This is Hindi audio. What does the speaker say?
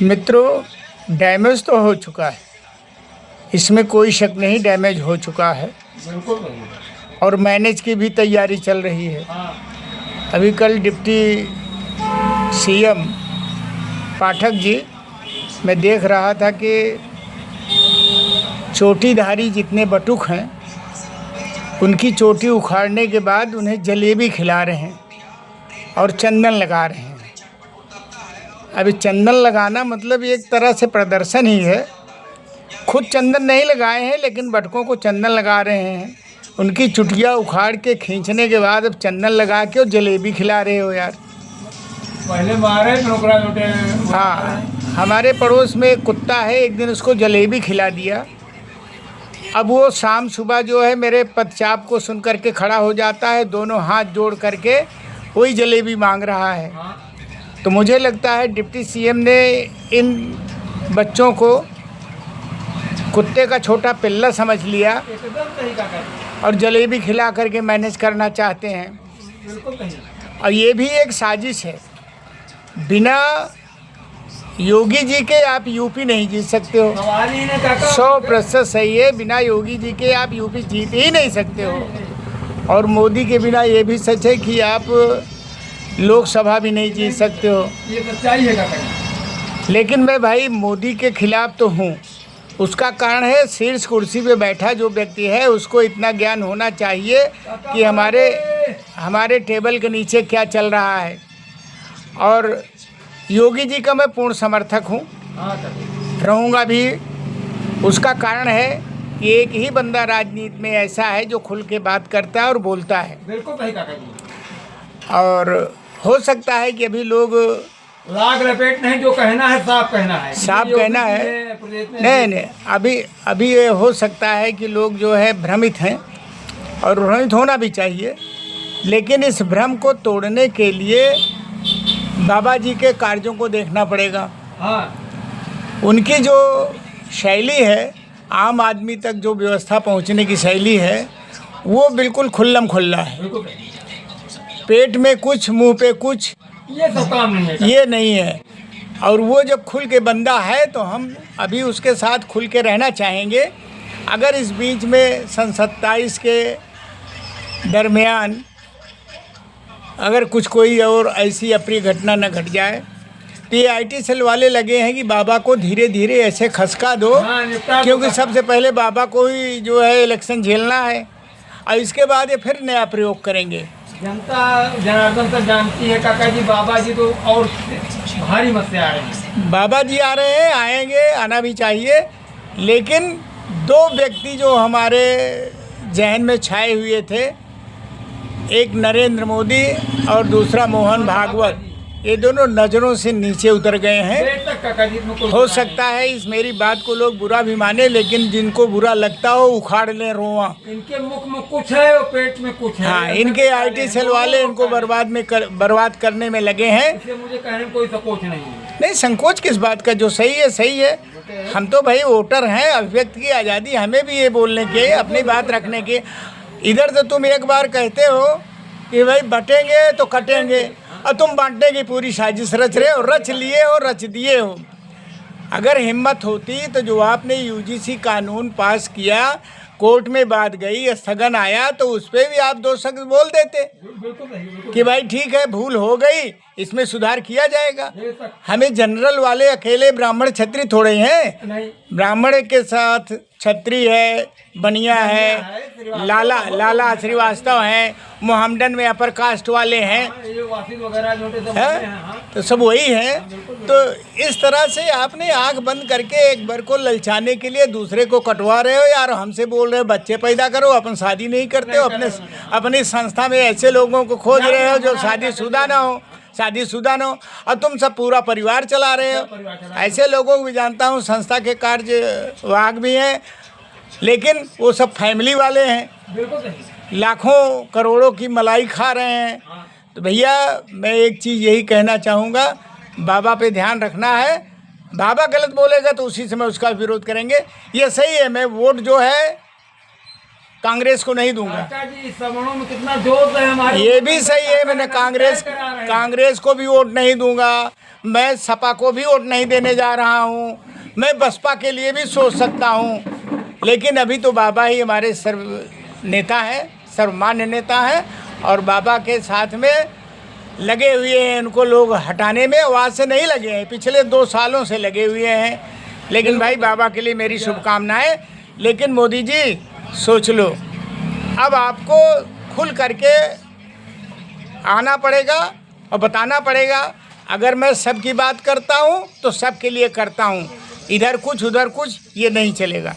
मित्रों, डैमेज तो हो चुका है, इसमें कोई शक नहीं, डैमेज हो चुका है। बिल्कुल नहीं। और मैनेज की भी तैयारी चल रही है। अभी कल डिप्टी सीएम पाठक जी, मैं देख रहा था कि चोटीधारी जितने बटुक हैं उनकी चोटी उखाड़ने के बाद उन्हें जलेबी खिला रहे हैं और चंदन लगा रहे हैं। अभी चंदन लगाना मतलब एक तरह से प्रदर्शन ही है। खुद चंदन नहीं लगाए हैं लेकिन बटकों को चंदन लगा रहे हैं। उनकी चुटिया उखाड़ के खींचने के बाद अब चंदन लगा के और जलेबी खिला रहे हो यार। पहले मारे नौकरा लुटे। हाँ, हमारे पड़ोस में एक कुत्ता है, एक दिन उसको जलेबी खिला दिया। अब वो शाम सुबह जो है मेरे पदचाप को सुन करके खड़ा हो जाता है, दोनों हाथ जोड़ करके वही जलेबी मांग रहा है। तो मुझे लगता है डिप्टी सीएम ने इन बच्चों को कुत्ते का छोटा पिल्ला समझ लिया और जलेबी खिला करके मैनेज करना चाहते हैं। बिल्कुल नहीं। और ये भी एक साजिश है। बिना योगी जी के आप यूपी नहीं जीत सकते हो। 100% सही है, बिना योगी जी के आप यूपी जीत ही नहीं सकते हो। और मोदी के बिना ये भी सच है कि आप लोकसभा भी नहीं जीत सकते हो। ये सच्चाई है काका। लेकिन मैं भाई मोदी के खिलाफ तो हूँ। उसका कारण है शीर्ष कुर्सी पे बैठा जो व्यक्ति है उसको इतना ज्ञान होना चाहिए कि हमारे टेबल के नीचे क्या चल रहा है। और योगी जी का मैं पूर्ण समर्थक हूँ, रहूँगा भी। उसका कारण है कि एक ही बंदा राजनीति में ऐसा है जो खुल के बात करता है और बोलता है। बिल्कुल सही काका जी। और हो सकता है कि अभी लोग लाग लपेट नहीं, जो कहना है साफ कहना है। साफ कहना है। नहीं, अभी ये हो सकता है कि लोग जो है भ्रमित हैं और भ्रमित होना भी चाहिए। लेकिन इस भ्रम को तोड़ने के लिए बाबा जी के कार्यों को देखना पड़ेगा। हाँ। उनकी जो शैली है, आम आदमी तक जो व्यवस्था पहुंचने की शैली है, वो बिल्कुल खुल्लम खुल्ला है। पेट में कुछ, मुंह पे कुछ, ये सब काम नहीं है। ये नहीं है। और वो जब खुल के बंदा है तो हम अभी उसके साथ खुल के रहना चाहेंगे। अगर इस बीच में सन 27 के दरमियान अगर कुछ कोई और ऐसी अप्रिय घटना न घट जाए तो ये IT सेल वाले लगे हैं कि बाबा को धीरे धीरे ऐसे खसका दो। हाँ, क्योंकि सबसे पहले बाबा को ही जो है इलेक्शन झेलना है और इसके बाद ये फिर नया प्रयोग करेंगे। जनता जनार्दन तक जानती है काका जी, बाबा जी तो और भारी मत से आ रहे हैं। बाबा जी आ रहे हैं, आएंगे, आना भी चाहिए। लेकिन दो व्यक्ति जो हमारे जहन में छाए हुए थे, एक नरेंद्र मोदी और दूसरा मोहन भागवत, ये दोनों नज़रों से नीचे उतर गए हैं। हो सकता है इस मेरी बात को लोग बुरा भी माने, लेकिन जिनको बुरा लगता हो उखाड़ लें रोआ। इनके मुख में कुछ है और पेट में कुछ है। हाँ, इनके IT सेल वाले इनको बर्बाद करने में लगे हैं। इसलिए मुझे कहने में कोई संकोच नहीं है। नहीं, संकोच किस बात का? जो सही है सही है। हम तो भाई वोटर हैं, अभिव्यक्ति की आज़ादी हमें भी ये बोलने की, अपनी बात रखने की। इधर तो तुम एक बार कहते हो कि भाई बटेंगे तो कटेंगे, और तुम बांटने की पूरी साजिश रच रहे हो, रच लिए हो, रच दिए हो। अगर हिम्मत होती तो जो आपने UGC कानून पास किया, कोर्ट में बात गई, स्थगन आया, तो उस पर भी आप 2 शब्द बोल देते कि भाई ठीक है, भूल हो गई, इसमें सुधार किया जाएगा। हमें जनरल वाले अकेले ब्राह्मण क्षत्रिय थोड़े हैं। ब्राह्मण के साथ क्षत्रिय है, बनिया है, लाला श्रीवास्तव हैं, मोहम्मडन में अपर कास्ट वाले हैं, तो सब वही हैं। तो इस तरह से आपने आंख बंद करके एक बार को ललचाने के लिए दूसरे को कटवा रहे हो यार। हमसे बोल रहे हो बच्चे पैदा करो, अपन शादी नहीं करते हो। अपनी संस्था में ऐसे लोगों को खोज रहे हो जो शादीशुदा ना हो, और तुम सब पूरा परिवार चला रहे हो। ऐसे लोगों को भी जानता हूँ, संस्था के कार्यवाहक भी हैं, लेकिन वो सब फैमिली वाले हैं, लाखों करोड़ों की मलाई खा रहे हैं। तो भैया मैं एक चीज़ यही कहना चाहूँगा, बाबा पे ध्यान रखना है। बाबा गलत बोलेगा तो उसी समय उसका विरोध करेंगे। ये सही है, मैं वोट जो है कांग्रेस को नहीं दूंगा। काका जी सवर्णों में कितना जोश है हमारे। ये भी सही है, मैंने कांग्रेस को भी वोट नहीं दूंगा, मैं सपा को भी वोट नहीं देने जा रहा हूँ, मैं बसपा के लिए भी सोच सकता हूँ, लेकिन अभी तो बाबा ही हमारे सर्व नेता है, सर्वमान्य नेता है और बाबा के साथ में लगे हुए हैं। उनको लोग हटाने में आवाज़ से नहीं लगे हैं, पिछले 2 सालों से लगे हुए हैं। लेकिन भाई बाबा के लिए मेरी शुभकामनाएं। लेकिन मोदी जी सोच लो, अब आपको खुल करके आना पड़ेगा और बताना पड़ेगा। अगर मैं सबकी बात करता हूँ तो सबके लिए करता हूँ, इधर कुछ उधर कुछ ये नहीं चलेगा।